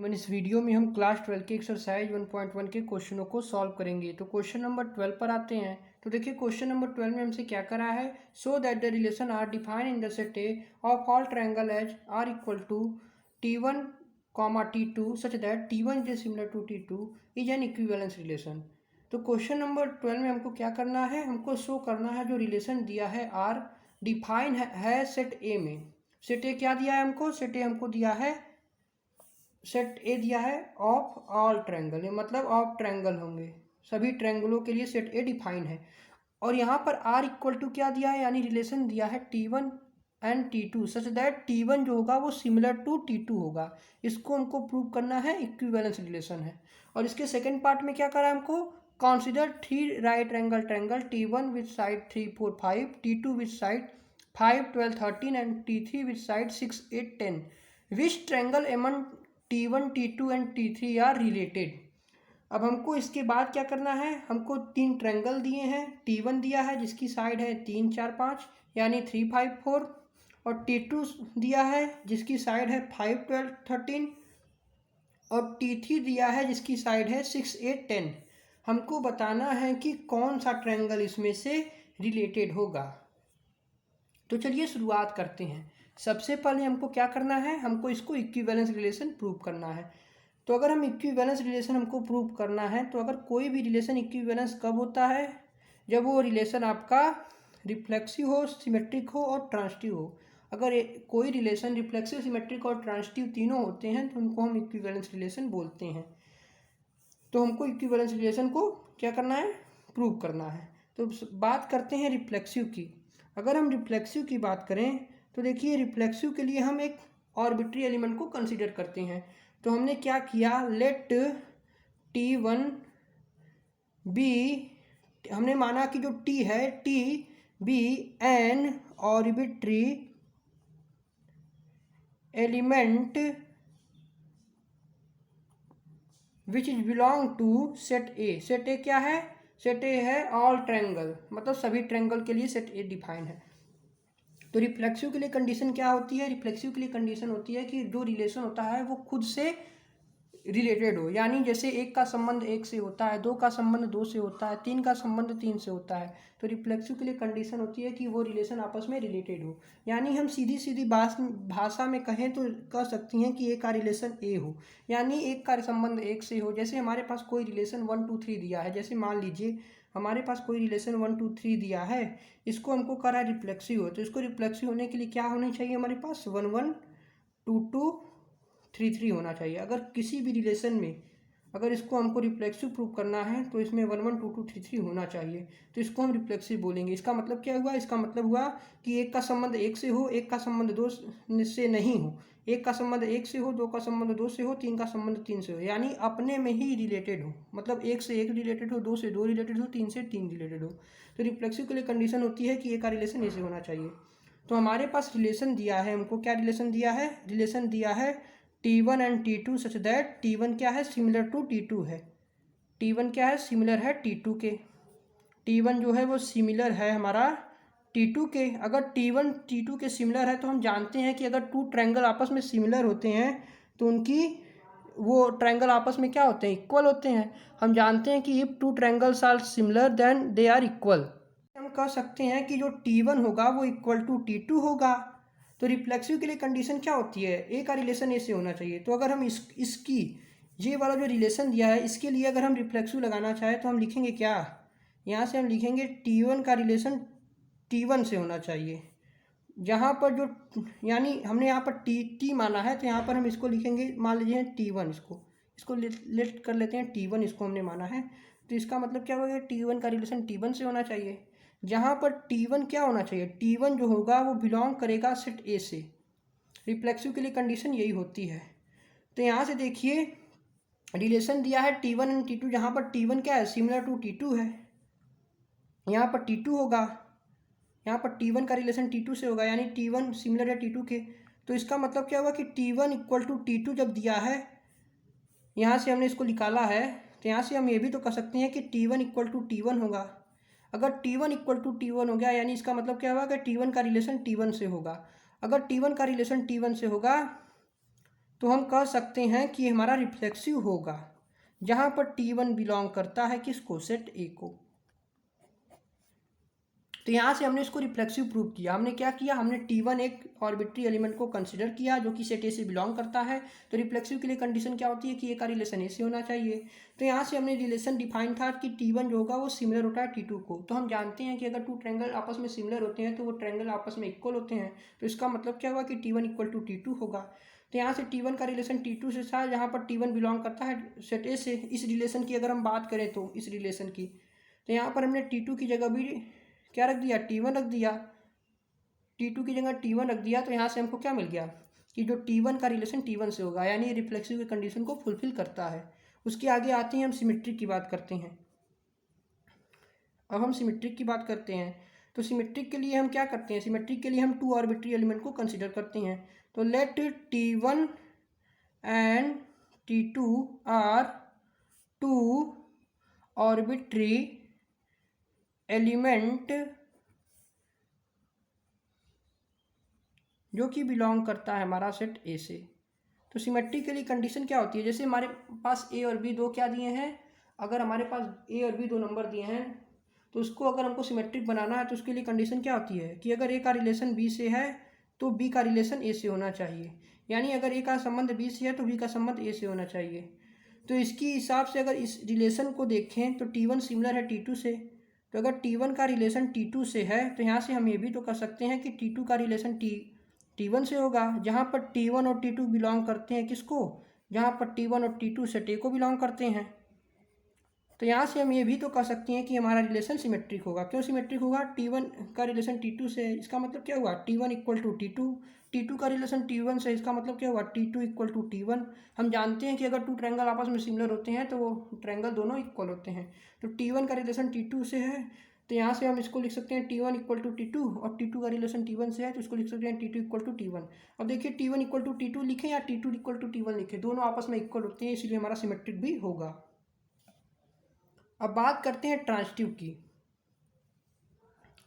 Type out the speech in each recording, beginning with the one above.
इस वीडियो में हम क्लास 12 के एक्सरसाइज 1.1 के क्वेश्चनों को सॉल्व करेंगे। तो क्वेश्चन नंबर 12 पर आते हैं। तो देखिए क्वेश्चन नंबर 12 में हमसे क्या करा है, so that the relation are define in the set A of all triangle as are equal to T1, T2 such that T1 is similar to T2 is an equivalence relation. तो question number 12 में हमको क्या करना है, हमको show करना है जो रिलेशन दिया है आर डिफाइन है सेट ए में। सेट ए क्या दिया है हमको, सेट ए हमको दिया है, सेट ए दिया है ऑफ ऑल ट्रायंगल, मतलब ऑफ ट्रायंगल होंगे, सभी ट्रायंगलों के लिए सेट ए डिफाइन है। और यहाँ पर आर इक्वल टू क्या दिया है, यानी रिलेशन दिया है T1 and T2 such that T1 जो होगा वो सिमिलर टू T2 होगा। इसको हमको प्रूव करना है, इक्विवेलेंस रिलेशन है। और इसके सेकेंड पार्ट में क्या करा है हमको, consider 3 right angle triangle T1 with side 3, 4, 5, T2 with side 5, 12, 13 and T3 with side 6, 8, 10 which triangle एमन T1, T2 and T3 are related. अब हमको इसके बाद क्या करना है, हमको 3 ट्रायंगल दिए हैं। T1 दिया है जिसकी साइड है 3, 4, 5 यानी 3, 5, 4, और T2 दिया है जिसकी साइड है 5, 12, 13, और T3 दिया है जिसकी साइड है 6, 8, 10। हमको बताना है कि कौन सा ट्रायंगल इसमें से रिलेटेड होगा। तो चलिए शुरुआत करते हैं। सबसे पहले हमको क्या करना है, हमको इसको इक्विवेलेंस रिलेशन प्रूव करना है। तो अगर हम इक्विवेलेंस रिलेशन हमको प्रूव करना है, तो अगर कोई भी रिलेशन इक्विवेलेंस कब होता है, जब वो रिलेशन आपका रिफ्लेक्सिव हो, सिमेट्रिक हो और ट्रांजिटिव हो। अगर कोई रिलेशन रिफ्लेक्सिव, सिमेट्रिक और ट्रांजिटिव तीनों होते हैं तो उनको हम इक्विवेलेंस रिलेशन बोलते हैं। तो हमको इक्विवेलेंस रिलेशन को क्या करना है, प्रूव करना है। तो बात करते हैं रिफ्लेक्सिव की। अगर हम रिफ्लेक्सिव की बात करें तो देखिए रिफ्लेक्सिव के लिए हम एक आर्बिट्री एलिमेंट को कंसीडर करते हैं। तो हमने क्या किया, लेट T1 बी, हमने माना कि जो T है T be an arbitrary element which is belong to set A. Set A क्या है, सेट ए है ऑल ट्रायंगल, मतलब सभी ट्रायंगल के लिए सेट ए डिफाइन है। तो रिफ्लेक्सिव के लिए कंडीशन क्या होती है, रिफ्लेक्सिव के लिए कंडीशन होती है कि जो रिलेशन होता है वो खुद से रिलेटेड हो, यानी जैसे एक का संबंध एक से होता है, दो का संबंध दो से होता है, तीन का संबंध तीन से होता है। तो रिफ्लेक्सिव के लिए कंडीशन होती है कि वो रिलेशन आपस में रिलेटेड हो। यानी हम सीधी सीधी भाषा में कहें तो कह सकती हैं कि एक का रिलेशन ए हो, यानी एक का संबंध एक से हो। जैसे हमारे पास कोई रिलेशन 1, 2, 3 दिया है, जैसे मान लीजिए हमारे पास कोई रिलेशन 1, 2, 3 दिया है, इसको हमको कह रहा है रिफ्लेक्सिव हो। तो इसको रिफ्लेक्सिव होने के लिए क्या होनी चाहिए, हमारे पास 1, 1, 2, 2, 3, 3 होना चाहिए। अगर किसी भी रिलेशन में अगर इसको हमको रिफ्लेक्सिव प्रूव करना है तो इसमें 1, 1, 2, 2, 3, 3 होना चाहिए। तो इसको हम रिफ्लेक्सिव बोलेंगे। इसका मतलब क्या हुआ, इसका मतलब हुआ कि एक का संबंध एक से हो, एक का संबंध दो से नहीं हो, एक का संबंध एक से हो, दो का संबंध दो से हो, तीन का संबंध तीन से हो, यानी अपने में ही रिलेटेड हो, मतलब एक से एक रिलेटेड हो, दो से दो रिलेटेड हो, तीन से तीन रिलेटेड हो। तो रिफ्लेक्सिव के लिए कंडीशन होती है कि एक का रिलेशन ऐसे होना चाहिए। तो हमारे पास रिलेशन दिया है, हमको क्या रिलेशन दिया है, रिलेशन दिया है T1 and T2 such that T1 क्या है, सिमिलर टू T2 है। T1 क्या है, सिमिलर है T2 के। T1 जो है वो सिमिलर है हमारा T2 के। अगर T1 T2 के सिमिलर है तो हम जानते हैं कि अगर टू ट्रायंगल आपस में सिमिलर होते हैं तो उनकी वो ट्रायंगल आपस में क्या होते हैं, इक्वल होते हैं। हम जानते हैं कि if two triangles are similar then they are equal. हम कह सकते हैं कि जो T1 होगा वो इक्वल टू T2 होगा। तो रिफ्लेक्सिव के लिए कंडीशन क्या होती है, ए का रिलेशन ए से होना चाहिए। तो अगर हम इसकी ये वाला जो रिलेशन दिया है इसके लिए अगर हम रिफ्लेक्सिव लगाना चाहें तो हम लिखेंगे क्या, यहाँ से हम लिखेंगे T1 का रिलेशन T1 से होना चाहिए। जहाँ पर जो, यानी हमने यहाँ पर टी माना है तो यहाँ पर हम इसको लिखेंगे, मान लीजिए T1, इसको लेट कर लेते हैं T1, इसको हमने माना है। तो इसका मतलब क्या होगा, T1 का रिलेशन T1 से होना चाहिए। जहाँ पर T1 क्या होना चाहिए, T1 जो होगा वो बिलोंग करेगा सेट ए से। रिफ्लेक्सिव के लिए कंडीशन यही होती है। तो यहाँ से देखिए रिलेशन दिया है T1 एंड T2, जहाँ पर T1 क्या है, सिमिलर टू T2 है, यहाँ पर T2 होगा, यहाँ पर T1 का रिलेशन T2 से होगा, यानी T1 सिमिलर है T2 के। तो इसका मतलब क्या होगा कि T1 इक्वल टू T2 जब दिया है, यहाँ से हमने इसको निकाला है, तो यहाँ से हम ये भी तो कह सकते हैं कि T1 इक्वल टू T1 होगा। अगर T1 इक्वल टू T1 हो गया, यानी इसका मतलब क्या होगा कि T1 का रिलेशन T1 से होगा। अगर T1 का रिलेशन T1 से होगा तो हम कह सकते हैं कि हमारा रिफ्लेक्सिव होगा जहाँ पर T1 बिलोंग करता है किसको, सेट ए को। तो यहाँ से हमने इसको रिफ्लेक्सिव प्रूव किया। हमने क्या किया, हमने T1 एक ऑर्बिटरी एलिमेंट को कंसिडर किया जो कि सेट ए से बिलोंग करता है। तो रिफ्लेक्सिव के लिए कंडीशन क्या होती है कि ए का रिलेशन ए से होना चाहिए। तो यहाँ से हमने रिलेशन डिफाइन था कि T1 जो होगा वो सिमिलर होता है T2 को। तो हम जानते हैं कि अगर टू ट्रायंगल आपस में सिमिलर होते हैं तो वो ट्रायंगल आपस में इक्वल होते हैं। तो इसका मतलब क्या हुआ कि T1 इक्वल टू T2 होगा। तो यहाँ से T1 का रिलेशन T2 से था, जहाँ पर T1 बिलोंग करता है सेट ए से। इस रिलेशन की अगर हम बात करें तो इस रिलेशन की, तो यहाँ पर हमने T2 की जगह भी क्या रख दिया, T1 रख दिया। T2 की जगह T1 रख दिया। तो यहाँ से हमको क्या मिल गया कि जो T1 का रिलेशन T1 से होगा, यानी रिफ्लेक्सिव की कंडीशन को फुलफिल करता है। उसके आगे आते हैं, हम सिमेट्रिक की बात करते हैं। अब हम सिमेट्रिक की बात करते हैं। तो सिमेट्रिक के लिए हम क्या करते हैं, सिमेट्रिक के लिए हम टू ऑर्बिटरी एलिमेंट को कंसिडर करते हैं। तो let T1 and T2 are two arbitrary element जो कि बिलोंग करता है हमारा सेट ए से। तो सिमेट्री के लिए कंडीशन क्या होती है, जैसे हमारे पास ए और बी दो क्या दिए हैं, अगर हमारे पास ए और बी दो नंबर दिए हैं तो उसको अगर हमको सिमेट्रिक बनाना है तो उसके लिए कंडीशन क्या होती है कि अगर ए का रिलेशन बी से है तो बी का रिलेशन ए से होना चाहिए। यानी अगर ए का संबंध बी से है तो बी का संबंध ए से होना चाहिए। तो इसकी हिसाब से अगर इस रिलेशन को देखें तो T1 सिमिलर है T2 से। तो अगर T1 का रिलेशन T2 से है तो यहाँ से हम ये भी तो कर सकते हैं कि T2 का रिलेशन T1 से होगा, जहाँ पर T1 और T2 बिलोंग करते हैं किसको, जहाँ पर T1 और T2 सेट ए को बिलोंग करते हैं। तो यहाँ से हम ये भी तो कह सकते हैं कि हमारा रिलेशन सिमेट्रिक होगा। क्यों सिमेट्रिक होगा, T1 का रिलेशन T2 से है, इसका मतलब क्या हुआ T1 equal to T2। T2 का रिलेशन T1 से, इसका मतलब क्या हुआ T2 इक्वल टू T1। हम जानते हैं कि अगर टू ट्रायंगल आपस में सिमिलर होते हैं तो वो ट्रायंगल दोनों इक्वल होते हैं। तो T1 का रिलेशन T2 से है, तो यहाँ से हम इसको लिख सकते हैं T1 इक्वल टू T2, और T2 का रिलेशन T1 से है तो इसको लिख सकते हैं T2 इक्वल टू T1। अब देखिए T1 इक्वल टू T2 लिखें या T2 इक्वल टू T1 लिखें, दोनों आपस में इक्वल होते हैं, इसलिए हमारा सिमेट्रिक भी होगा। अब बात करते हैं ट्रांजिटिव की।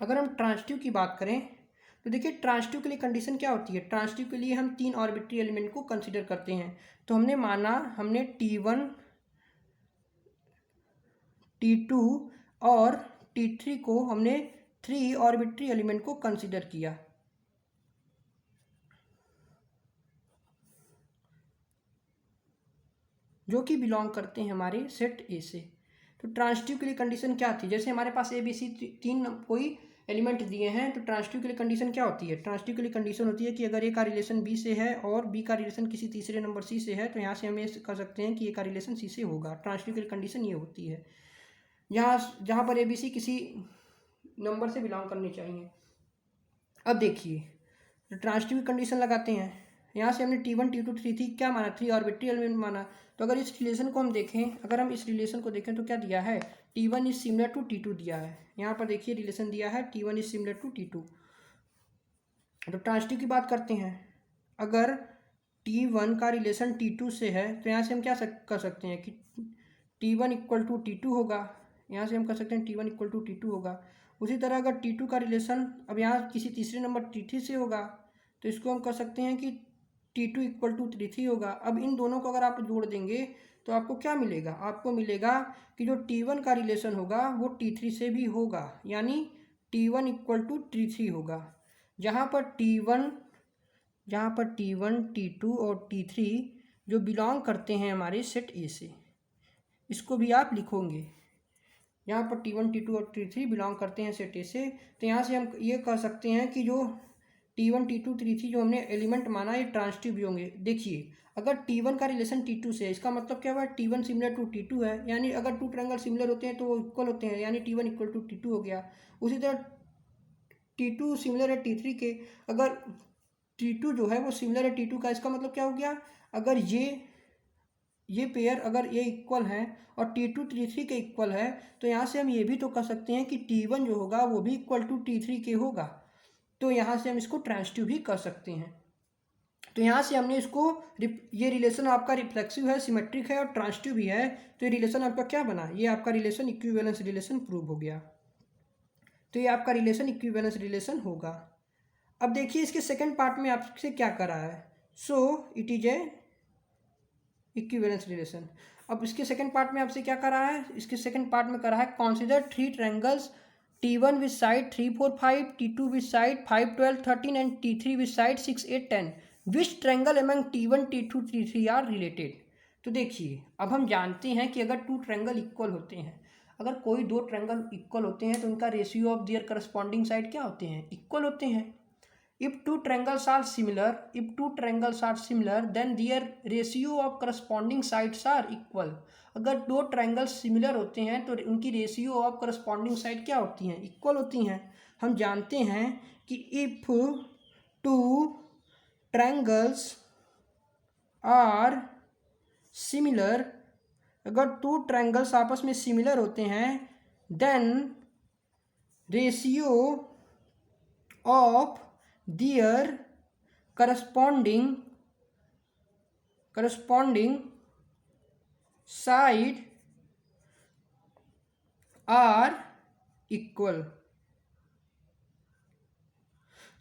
अगर हम ट्रांजिटिव की बात करें तो देखिए ट्रांजिटिव के लिए कंडीशन क्या होती है, ट्रांजिटिव के लिए हम तीन ऑर्बिटरी एलिमेंट को कंसीडर करते हैं। तो हमने माना, हमने T1 T2 और T3 को हमने थ्री ऑर्बिटरी एलिमेंट को कंसीडर किया। जो कि बिलोंग करते हैं हमारे सेट ए से। तो ट्रांजिटिव के लिए कंडीशन क्या थी, जैसे हमारे पास ए बी सी तीन कोई एलिमेंट दिए हैं तो ट्रांजिटिव के लिए कंडीशन क्या होती है, ट्रांजिटिव के लिए कंडीशन होती है कि अगर ए का रिलेशन बी से है और बी का रिलेशन किसी तीसरे नंबर सी से है तो यहाँ से हम ये कह सकते हैं कि ए का रिलेशन सी से होगा। ट्रांजिटिव के लिए कंडीशन ये होती है, जहाँ पर ए बी सी किसी नंबर से बिलोंग करनी चाहिए। अब देखिए ट्रांजिटिव की कंडीशन लगाते हैं। यहाँ से हमने T1 T2 T3 क्या माना, थ्री ऑर्बिटरी एलिमेंट माना। तो अगर इस रिलेशन को हम देखें, अगर हम इस रिलेशन को देखें तो क्या दिया है, T1 is similar to T2 दिया है। यहाँ पर देखिए रिलेशन दिया है T1 is similar to T2। तो ट्रांजिटिव की बात करते हैं, अगर T1 का रिलेशन T2 से है तो यहाँ से हम क्या कर सकते हैं कि T1 इक्वल टू T2 होगा। यहाँ से हम कर सकते हैं T1 इक्वल टू T2 होगा। उसी तरह अगर T2 का रिलेशन अब यहाँ किसी तीसरे नंबर T3 से होगा तो इसको हम कर सकते हैं कि T2 इक्वल टू T3 होगा। अब इन दोनों को अगर आप जोड़ देंगे तो आपको क्या मिलेगा, आपको मिलेगा कि जो T1 का रिलेशन होगा वो T3 से भी होगा, यानी T1 इक्वल टू T3 होगा। जहाँ पर T1 T2 और T3 जो बिलोंग करते हैं हमारे सेट ए से, इसको भी आप लिखोगे। यहाँ पर T1 T2 और T3 बिलोंग करते हैं सेट ए से। तो यहाँ से हम ये कह सकते हैं कि जो T1 T2 T3 जो हमने एलिमेंट माना ये ट्रांजिटिव भी होंगे। देखिए अगर T1 का रिलेशन T2 से है, इसका मतलब क्या हुआ, T1 सिमिलर टू T2 है, यानी अगर टू ट्रायंगल सिमिलर होते हैं तो वो इक्वल होते हैं, यानी T1 इक्वल टू T2 हो गया। उसी तरह T2 सिमिलर है T3 के, अगर T2 जो है वो सिमिलर है T2 का, इसका मतलब क्या हो गया, अगर ये पेयर अगर ये इक्वल है और T2 T3 के इक्वल है तो यहाँ से हम ये भी तो कर सकते हैं कि T1 जो होगा वो भी इक्वल टू T3 के होगा। तो यहाँ से हम इसको ट्रांजिटिव भी कर सकते हैं। तो यहाँ से हमने इसको, ये रिलेशन आपका रिफ्लेक्सिव है, सिमेट्रिक है और ट्रांजिटिव भी है। तो ये रिलेशन आपका क्या बना, ये आपका रिलेशन इक्विवेलेंस रिलेशन प्रूव हो गया। तो ये आपका रिलेशन इक्विवेलेंस रिलेशन होगा। अब देखिए इसके सेकंड पार्ट में आपसे क्या करा है, so it is a equivalence relation. अब इसके सेकंड पार्ट में आपसे क्या करा है, इसके सेकंड पार्ट में करा है consider 3 triangles T1 with side 3 4 5, T2 with side 5 12 13 and T3 with side 6 8 10, which triangle among T1 T2 T3 are related। तो देखिए अब हम जानते हैं कि अगर 2 ट्रायंगल इक्वल होते हैं, अगर कोई 2 ट्रायंगल इक्वल होते हैं तो उनका ratio of their corresponding side क्या होते हैं, इक्वल होते हैं। If two triangles are similar, then their ratio of corresponding sides are equal। अगर दो ट्रायंगल सिमिलर होते हैं तो उनकी रेशियो ऑफ करस्पॉन्डिंग साइड क्या होती हैं, इक्वल होती हैं। हम जानते हैं कि if two triangles are similar, अगर 2 ट्रायंगल्स आपस में सिमिलर होते हैं, then ratio of their corresponding side are equal।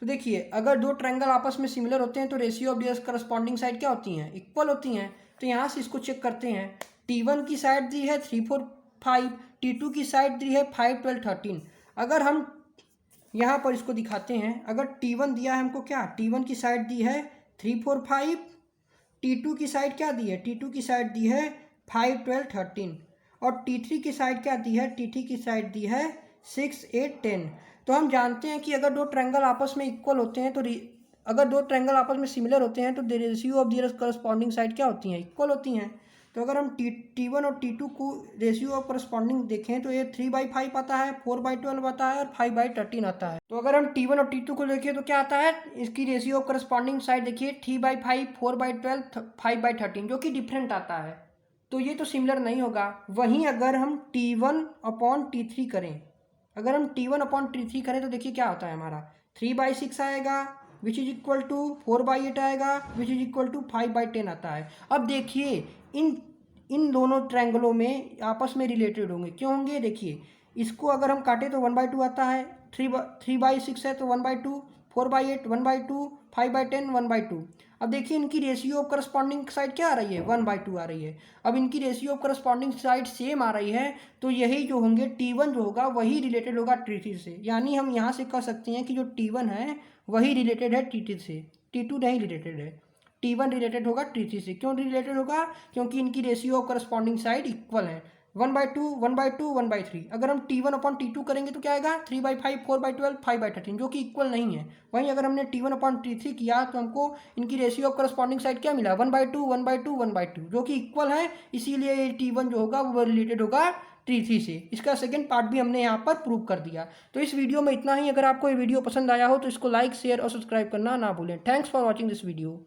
तो देखिए अगर 2 ट्रायंगल आपस में सिमिलर होते हैं तो ratio of their corresponding side क्या होती हैं, इक्वल होती हैं। तो यहाँ से इसको चेक करते हैं। T1 की साइड दी है 3 4 5, T2 की साइड दी है 5 12 13। अगर हम यहाँ पर इसको दिखाते हैं, अगर T1 दिया है हमको क्या, T1 की साइड दी है 3 4 5, T2 की साइड क्या दी है, T2 की साइड दी है 5 12 13 और T3 की साइड क्या दी है, T3 की साइड दी है 6 8 10। तो हम जानते हैं कि अगर 2 ट्रायंगल आपस में इक्वल होते हैं तो अगर 2 ट्रायंगल आपस में सिमिलर होते हैं तो ratio of their corresponding side क्या होती हैं, इक्वल होती हैं। तो अगर हम T1 और T2 को रेशियो ऑफ करस्पॉन्डिंग देखें तो ये 3/5 आता है, 4/12 आता है और 5/13 आता है। तो अगर हम T1 और T2 को देखें तो क्या आता है, इसकी रेशियो ऑफ करस्पॉन्डिंग साइड देखिए 3/5 4/12 5/13, जो कि डिफरेंट आता है। तो ये तो सिमिलर नहीं होगा। वहीं अगर हम T1/T3 करें, अगर हम T1/T3 करें तो देखिए क्या होता है हमारा, 3/6 आएगा विच इज इक्वल टू 4/8 आएगा विच इज इक्वल टू 5/10 आता है। अब देखिए इन दोनों ट्रायंगलों में आपस में रिलेटेड होंगे, क्यों होंगे, देखिए इसको अगर हम काटें तो 1/2 आता है, 3/6 है तो 1/2, 4/8 1/2, 5/10 1/2। अब देखिए इनकी रेशियो ऑफ करस्पॉन्डिंग साइड क्या आ रही है, 1/2 आ रही है। अब इनकी ratio of corresponding side same आ रही है तो यही जो होंगे T1 जो होगा वही रिलेटेड होगा T3 से। यानी हम यहाँ से कह सकते हैं कि जो T1 है वही रिलेटेड है T3 से, T2 नहीं रिलेटेड है। T1 रिलेटेड होगा T3 से, क्यों रिलेटेड होगा, क्योंकि इनकी ratio of corresponding side equal है, 1/2 1/2 1/3। अगर हम T1/T2 करेंगे तो क्या आएगा, 3/5 4/12 5/13, जो कि इक्वल नहीं है। वहीं अगर हमने T1/T3 किया तो हमको इनकी रेशियो ऑफ करस्पॉन्डिंग साइड क्या मिला, 1/2 1/2 1/2, जो कि इक्वल है। इसीलिए T1 जो होगा वो रिलेटेड होगा T3 से। इसका सेकंड पार्ट भी हमने यहाँ पर प्रूव कर दिया। तो इस वीडियो में इतना ही। अगर आपको ये वीडियो पसंद आया हो तो इसको लाइक शेयर और सब्सक्राइब करना ना भूलें। Thanks for watching this video.